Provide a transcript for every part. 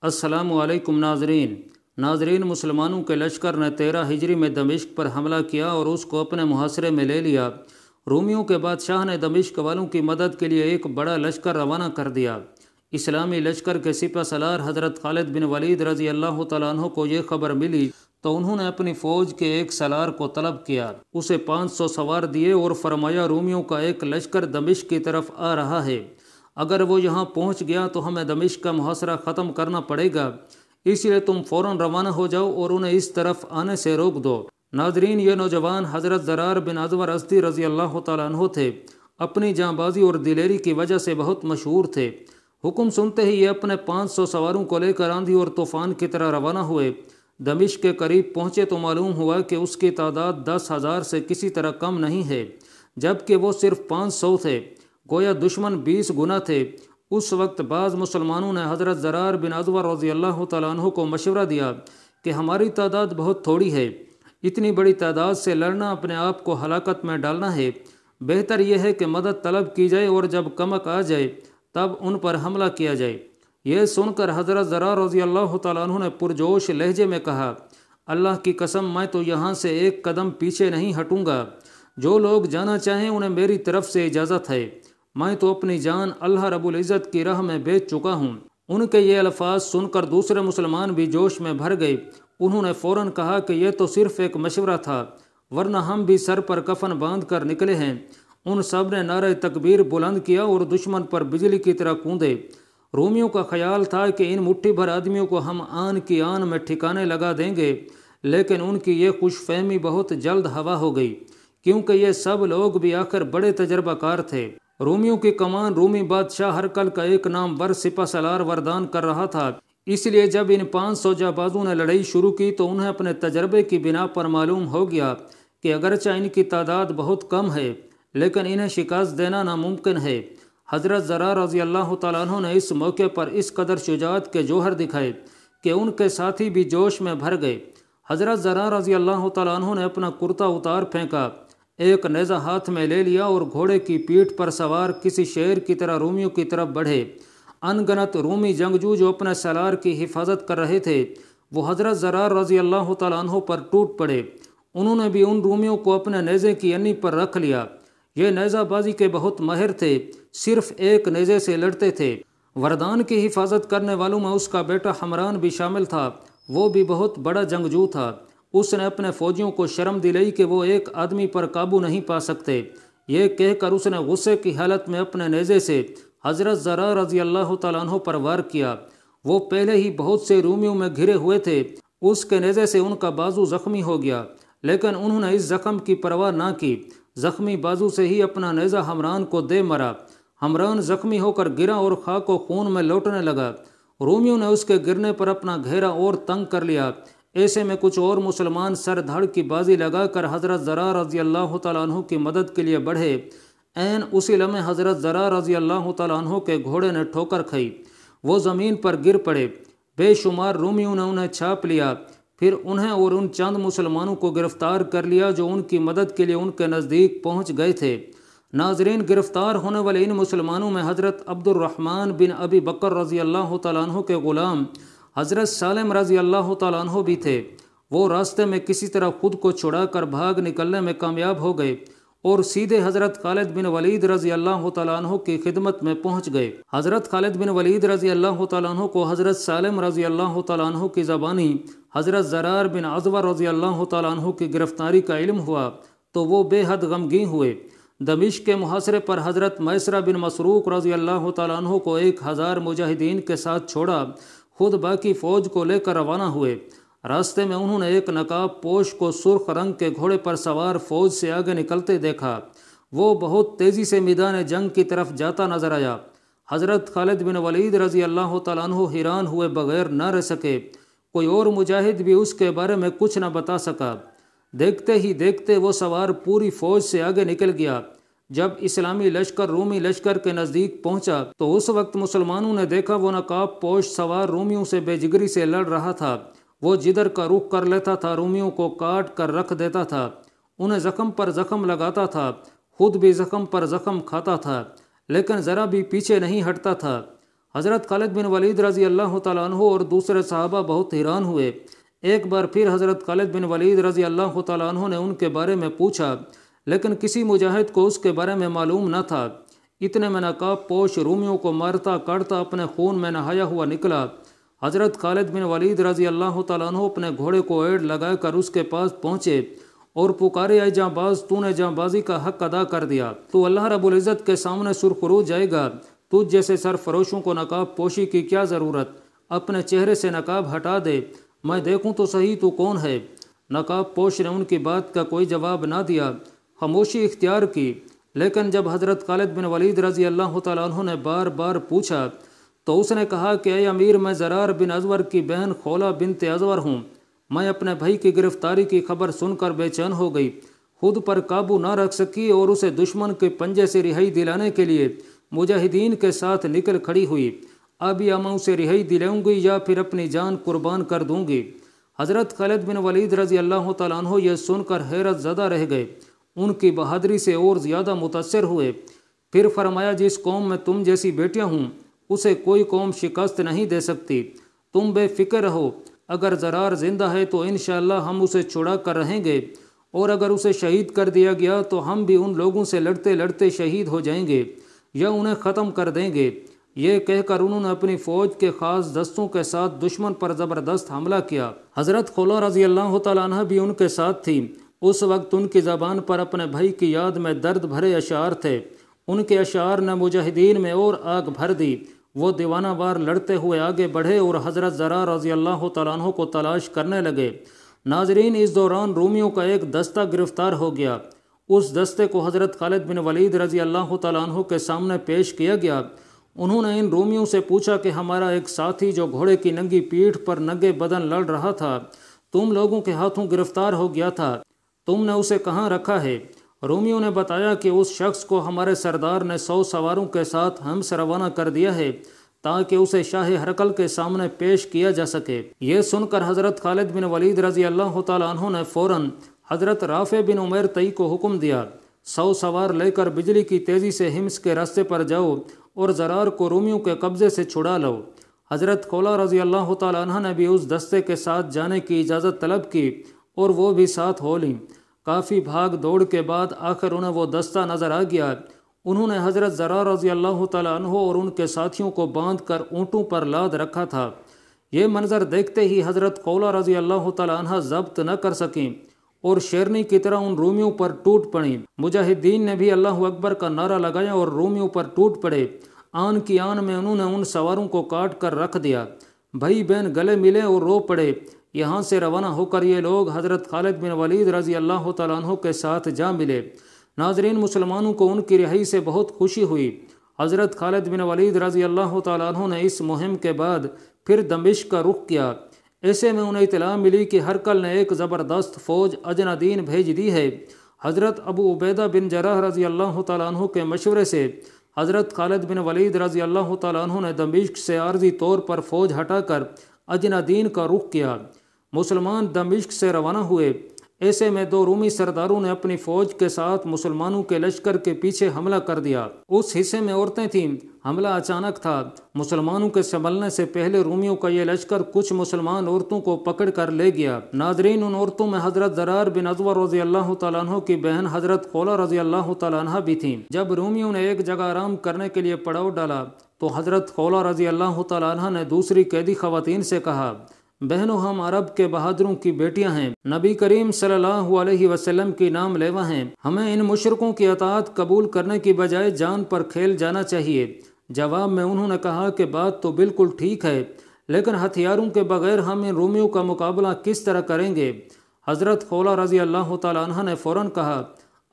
السلام علیکم ناظرین مسلمانوں کے لشکر نے 13 ہجری میں دمشق پر حملہ کیا اور اس کو اپنے محاصرے میں لے لیا۔ رومیوں کے بادشاہ نے دمشق والوں کی مدد کے لیے ایک بڑا لشکر روانہ کر دیا۔ اسلامی لشکر کے سپہ سالار حضرت خالد بن ولید رضی اللہ تعالیٰ عنہ کو یہ خبر ملی تو انہوں نے اپنی فوج کے ایک سالار کو طلب کیا، اسے 500 سوار دیے اور فرمایا رومیوں کا ایک لشکر دمشق کی طرف آ رہا ہے، اگر وہ یہاں پہنچ گیا تو ہمیں دمشق کا محاصرہ ختم کرنا پڑے گا، اس لیے تم فوراً روانہ ہو جاؤ اور انہیں اس طرف آنے سے روک دو۔ ناظرین، یہ نوجوان حضرت زرار بن ازور ازدی رضی اللہ تعالیٰ عنہ تھے، اپنی جاں بازی اور دلیری کی وجہ سے بہت مشہور تھے۔ حکم سنتے ہی یہ اپنے 500 سواروں کو لے کر آندھی اور طوفان کی طرح روانہ ہوئے۔ دمشق کے قریب پہنچے تو معلوم ہوا کہ اس کی تعداد 10,000 سے کسی طرح کم نہیں ہے، جبکہ وہ صرف 500 تھے، گویا دشمن 20 گنا تھے۔ اس وقت بعض مسلمانوں نے حضرت زرار بن ازور رضی اللہ تعالیٰ عنہ کو مشورہ دیا کہ ہماری تعداد بہت تھوڑی ہے، اتنی بڑی تعداد سے لڑنا اپنے آپ کو ہلاکت میں ڈالنا ہے، بہتر یہ ہے کہ مدد طلب کی جائے اور جب کمک آ جائے تب ان پر حملہ کیا جائے۔ یہ سن کر حضرت زرار رضی اللہ تعالیٰ عنہ نے پرجوش لہجے میں کہا، اللہ کی قسم میں تو یہاں سے ایک قدم پیچھے نہیں ہٹوں گا، جو لوگ جانا چاہیں انہیں میری طرف سے اجازت ہے، میں تو اپنی جان اللہ رب العزت کی راہ میں بیچ چکا ہوں۔ ان کے یہ الفاظ سن کر دوسرے مسلمان بھی جوش میں بھر گئے، انہوں نے فوراً کہا کہ یہ تو صرف ایک مشورہ تھا، ورنہ ہم بھی سر پر کفن باندھ کر نکلے ہیں۔ ان سب نے نعرہ تکبیر بلند کیا اور دشمن پر بجلی کی طرح کوندے۔ رومیوں کا خیال تھا کہ ان مٹھی بھر آدمیوں کو ہم آن کی آن میں ٹھکانے لگا دیں گے، لیکن ان کی یہ خوش فہمی بہت جلد ہوا ہو گئی، کیونکہ یہ سب لوگ بھی آخر بڑے تجربہ کار تھے۔ رومیوں کی کمان رومی بادشاہ ہرقل کا ایک نامور سپہ سالار وردان کر رہا تھا، اس لیے جب ان 500 جانبازوں نے لڑائی شروع کی تو انہیں اپنے تجربے کی بنا پر معلوم ہو گیا کہ اگرچہ ان کی تعداد بہت کم ہے لیکن انہیں شکست دینا ناممکن ہے۔ حضرت زرار رضی اللہ تعالیٰ عنہ نے اس موقع پر اس قدر شجاعت کے جوہر دکھائے کہ ان کے ساتھی بھی جوش میں بھر گئے۔ حضرت زرار رضی اللہ تعالیٰ عنہ نے اپنا کرتا اتار پھینکا، ایک نیزہ ہاتھ میں لے لیا اور گھوڑے کی پیٹھ پر سوار کسی شیر کی طرح رومیوں کی طرف بڑھے۔ ان گنت رومی جنگجو جو اپنے سالار کی حفاظت کر رہے تھے وہ حضرت زرار رضی اللہ تعالیٰ عنہ پر ٹوٹ پڑے، انہوں نے بھی ان رومیوں کو اپنے نیزے کی انی پر رکھ لیا۔ یہ نیزہ بازی کے بہت ماہر تھے، صرف ایک نیزے سے لڑتے تھے۔ وردان کی حفاظت کرنے والوں میں اس کا بیٹا حمران بھی شامل تھا، وہ بھی بہت بڑا جنگجو تھا۔ اس نے اپنے فوجیوں کو شرم دلائی کہ وہ ایک آدمی پر قابو نہیں پا سکتے، یہ کہہ کر اس نے غصے کی حالت میں اپنے نیزے سے حضرت زرار رضی اللہ تعالیٰ عنہ پر وار کیا۔ وہ پہلے ہی بہت سے رومیوں میں گھرے ہوئے تھے، اس کے نیزے سے ان کا بازو زخمی ہو گیا، لیکن انہوں نے اس زخم کی پرواہ نہ کی، زخمی بازو سے ہی اپنا نیزہ حمران کو دے مرا۔ حمران زخمی ہو کر گرا اور خاک و خون میں لوٹنے لگا۔ رومیوں نے اس کے گرنے پر اپنا گھیرا اور تنگ کر لیا۔ ایسے میں کچھ اور مسلمان سر دھڑ کی بازی لگا کر حضرت زرار رضی اللہ تعالیٰ عنہ کی مدد کے لیے بڑھے۔ عین اسی لمحے حضرت زرار رضی اللہ تعالیٰ عنہ کے گھوڑے نے ٹھوکر کھائی، وہ زمین پر گر پڑے۔ بے شمار رومیوں نے انہیں چھاپ لیا، پھر انہیں اور ان چند مسلمانوں کو گرفتار کر لیا جو ان کی مدد کے لیے ان کے نزدیک پہنچ گئے تھے۔ ناظرین، گرفتار ہونے والے ان مسلمانوں میں حضرت عبد الرحمن بن ابی بکر رضی اللہ تعالیٰ عنہ کے غلام حضرت سالم رضی اللہ تعالیٰ عنہ بھی تھے۔ وہ راستے میں کسی طرح خود کو چھڑا کر بھاگ نکلنے میں کامیاب ہو گئے اور سیدھے حضرت خالد بن ولید رضی اللہ تعالیٰ عنہ کی خدمت میں پہنچ گئے۔ حضرت خالد بن ولید رضی اللہ تعالیٰ عنہ کو حضرت سالم رضی اللہ تعالیٰ عنہ کی زبانی حضرت زرار بن ازور رضی اللہ تعالیٰ عنہ کی گرفتاری کا علم ہوا تو وہ بے حد غمگین ہوئے۔ دمشق کے محاصرے پر حضرت میسرہ بن مسروق رضی اللہ تعالیٰ عنہ کو 1000 مجاہدین کے ساتھ چھوڑا، خود باقی فوج کو لے کر روانہ ہوئے۔ راستے میں انہوں نے ایک نقاب پوش کو سرخ رنگ کے گھوڑے پر سوار فوج سے آگے نکلتے دیکھا، وہ بہت تیزی سے میدان جنگ کی طرف جاتا نظر آیا۔ حضرت خالد بن ولید رضی اللہ تعالیٰ عنہ حیران ہوئے بغیر نہ رہ سکے، کوئی اور مجاہد بھی اس کے بارے میں کچھ نہ بتا سکا۔ دیکھتے ہی دیکھتے وہ سوار پوری فوج سے آگے نکل گیا۔ جب اسلامی لشکر رومی لشکر کے نزدیک پہنچا تو اس وقت مسلمانوں نے دیکھا وہ نقاب پوش سوار رومیوں سے بے جگری سے لڑ رہا تھا، وہ جدھر کا رخ کر لیتا تھا رومیوں کو کاٹ کر رکھ دیتا تھا، انہیں زخم پر زخم لگاتا تھا، خود بھی زخم پر زخم کھاتا تھا، لیکن ذرا بھی پیچھے نہیں ہٹتا تھا۔ حضرت خالد بن ولید رضی اللہ تعالیٰ عنہ اور دوسرے صحابہ بہت حیران ہوئے۔ ایک بار پھر حضرت خالد بن ولید رضی اللہ تعالیٰ عنہ نے ان کے بارے میں پوچھا، لیکن کسی مجاہد کو اس کے بارے میں معلوم نہ تھا۔ اتنے میں نقاب پوش رومیوں کو مارتا کاٹتا اپنے خون میں نہایا ہوا نکلا۔ حضرت خالد بن ولید رضی اللہ تعالیٰ عنہ اپنے گھوڑے کو ایڑ لگا کر اس کے پاس پہنچے اور پکارے، اے جاں باز، تو نے جاں بازی کا حق ادا کر دیا، تو اللہ رب العزت کے سامنے سرخرو جائے گا۔ تجھ جیسے سرفروشوں کو نقاب پوشی کی کیا ضرورت؟ اپنے چہرے سے نقاب ہٹا دے، میں دیکھوں تو صحیح تو کون ہے۔ نقاب پوش نے ان کی بات کا کوئی جواب نہ دیا، خاموشی اختیار کی۔ لیکن جب حضرت خالد بن ولید رضی اللہ تعالیٰ عنہ نے بار بار پوچھا تو اس نے کہا کہ اے امیر، میں زرار بن ازور کی بہن خولا بنت ازور ہوں۔ میں اپنے بھائی کی گرفتاری کی خبر سن کر بے چین ہو گئی، خود پر قابو نہ رکھ سکی اور اسے دشمن کے پنجے سے رہائی دلانے کے لیے مجاہدین کے ساتھ نکل کھڑی ہوئی۔ اب یا میں اسے رہائی دلاؤں گی یا پھر اپنی جان قربان کر دوں گی۔ حضرت خالد بن ولید رضی اللہ تعالیٰ عنہ یہ سن کر حیرت زدہ رہ گئے، ان کی بہادری سے اور زیادہ متاثر ہوئے۔ پھر فرمایا، جس قوم میں تم جیسی بیٹیاں ہوں اسے کوئی قوم شکست نہیں دے سکتی۔ تم بے فکر رہو، اگر زرار زندہ ہے تو انشاءاللہ ہم اسے چھڑا کر رہیں گے، اور اگر اسے شہید کر دیا گیا تو ہم بھی ان لوگوں سے لڑتے لڑتے شہید ہو جائیں گے یا انہیں ختم کر دیں گے۔ یہ کہہ کر انہوں نے اپنی فوج کے خاص دستوں کے ساتھ دشمن پر زبردست حملہ کیا۔ حضرت خولا رضی اللہ تعالیٰ عنہ بھی ان کے ساتھ تھی۔ اس وقت ان کی زبان پر اپنے بھائی کی یاد میں درد بھرے اشعار تھے۔ ان کے اشعار نے مجاہدین میں اور آگ بھر دی۔ وہ دیوانہ وار لڑتے ہوئے آگے بڑھے اور حضرت زرار رضی اللہ تعالیٰ عنہ کو تلاش کرنے لگے۔ ناظرین، اس دوران رومیوں کا ایک دستہ گرفتار ہو گیا۔ اس دستے کو حضرت خالد بن ولید رضی اللہ تعالیٰ عنہ کے سامنے پیش کیا گیا۔ انہوں نے ان رومیوں سے پوچھا کہ ہمارا ایک ساتھی جو گھوڑے کی ننگی پیٹھ پر ننگے بدن لڑ رہا تھا تم لوگوں کے ہاتھوں گرفتار ہو گیا تھا، تم نے اسے کہاں رکھا ہے؟ رومیوں نے بتایا کہ اس شخص کو ہمارے سردار نے 100 سواروں کے ساتھ ہم سے روانہ کر دیا ہے تاکہ اسے شاہ ہرقل کے سامنے پیش کیا جا سکے۔ یہ سن کر حضرت خالد بن ولید رضی اللہ تعالیٰ عنہ نے فوراً حضرت رافع بن عمیر طئی کو حکم دیا، 100 سوار لے کر بجلی کی تیزی سے حمص کے راستے پر جاؤ اور زرار کو رومیوں کے قبضے سے چھڑا لو۔ حضرت خولا رضی اللہ تعالیٰ عنہ نے بھی اس دستے کے ساتھ جانے کی اجازت طلب کی اور وہ بھی ساتھ ہو لیں۔ کافی بھاگ دوڑ کے بعد آخر انہیں وہ دستہ نظر آ گیا۔ انہوں نے حضرت زرار رضی اللہ تعالیٰ عنہ اور ان کے ساتھیوں کو باندھ کر اونٹوں پر لاد رکھا تھا۔ یہ منظر دیکھتے ہی حضرت خولا رضی اللہ تعالیٰ عنہ ضبط نہ کر سکیں اور شیرنی کی طرح ان رومیوں پر ٹوٹ پڑیں۔ مجاہدین نے بھی اللہ اکبر کا نعرہ لگایا اور رومیوں پر ٹوٹ پڑے۔ آن کی آن میں انہوں نے ان سواروں کو کاٹ کر رکھ دیا۔ بھائی بہن گلے ملے اور رو پڑے۔ یہاں سے روانہ ہو کر یہ لوگ حضرت خالد بن ولید رضی اللہ تعالیٰ عنہ کے ساتھ جا ملے۔ ناظرین، مسلمانوں کو ان کی رہائی سے بہت خوشی ہوئی۔ حضرت خالد بن ولید رضی اللہ تعالیٰ عنہ نے اس مہم کے بعد پھر دمشق کا رخ کیا۔ ایسے میں انہیں اطلاع ملی کہ ہرقل نے ایک زبردست فوج اجنادین بھیج دی ہے۔ حضرت ابو عبیدہ بن جراح رضی اللہ تعالیٰ عنہ کے مشورے سے حضرت خالد بن ولید رضی اللہ تعالیٰ عنہ نے دمشق سے عارضی طور پر فوج ہٹا کر اجنادین کا رخ کیا۔ مسلمان دمشق سے روانہ ہوئے۔ ایسے میں 2 رومی سرداروں نے اپنی فوج کے ساتھ مسلمانوں کے لشکر کے پیچھے حملہ کر دیا۔ اس حصے میں عورتیں تھیں۔ حملہ اچانک تھا۔ مسلمانوں کے سنبھلنے سے پہلے رومیوں کا یہ لشکر کچھ مسلمان عورتوں کو پکڑ کر لے گیا۔ ناظرین، ان عورتوں میں حضرت زرار بن ازور رضی اللہ تعالیٰ عنہ کی بہن حضرت خولا رضی اللہ تعالیٰ عنہ بھی تھیں۔ جب رومیوں نے ایک جگہ آرام کرنے کے لیے پڑاؤ ڈالا تو حضرت خولا رضی اللہ تعالیٰ عنہ نے دوسری قیدی خواتین سے کہا، بہنوں، ہم عرب کے بہادروں کی بیٹیاں ہیں، نبی کریم صلی اللہ علیہ وسلم کی نام لیوا ہیں، ہمیں ان مشرکوں کی اطاعت قبول کرنے کی بجائے جان پر کھیل جانا چاہیے۔ جواب میں انہوں نے کہا کہ بات تو بالکل ٹھیک ہے، لیکن ہتھیاروں کے بغیر ہم ان رومیوں کا مقابلہ کس طرح کریں گے؟ حضرت خولا رضی اللہ تعالیٰ عنہ نے فوراً کہا،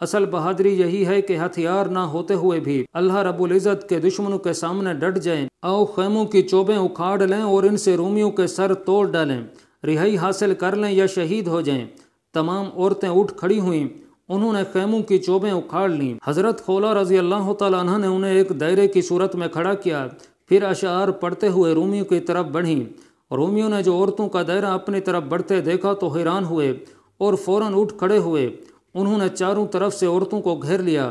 اصل بہادری یہی ہے کہ ہتھیار نہ ہوتے ہوئے بھی اللہ رب العزت کے دشمنوں کے سامنے ڈٹ جائیں۔ آؤ خیموں کی چوبیں اکھاڑ لیں اور ان سے رومیوں کے سر توڑ ڈالیں، رہائی حاصل کر لیں یا شہید ہو جائیں۔ تمام عورتیں اٹھ کھڑی ہوئیں۔ انہوں نے خیموں کی چوبیں اکھاڑ لیں۔ حضرت خولا رضی اللہ تعالیٰ عنہ نے انہیں ایک دائرے کی صورت میں کھڑا کیا، پھر اشعار پڑھتے ہوئے رومیوں کی طرف بڑھیں۔ رومیوں نے جو عورتوں کا دائرہ اپنی طرف بڑھتے دیکھا تو حیران ہوئے اور فوراً اٹھ کھڑے ہوئے۔ انہوں نے چاروں طرف سے عورتوں کو گھیر لیا۔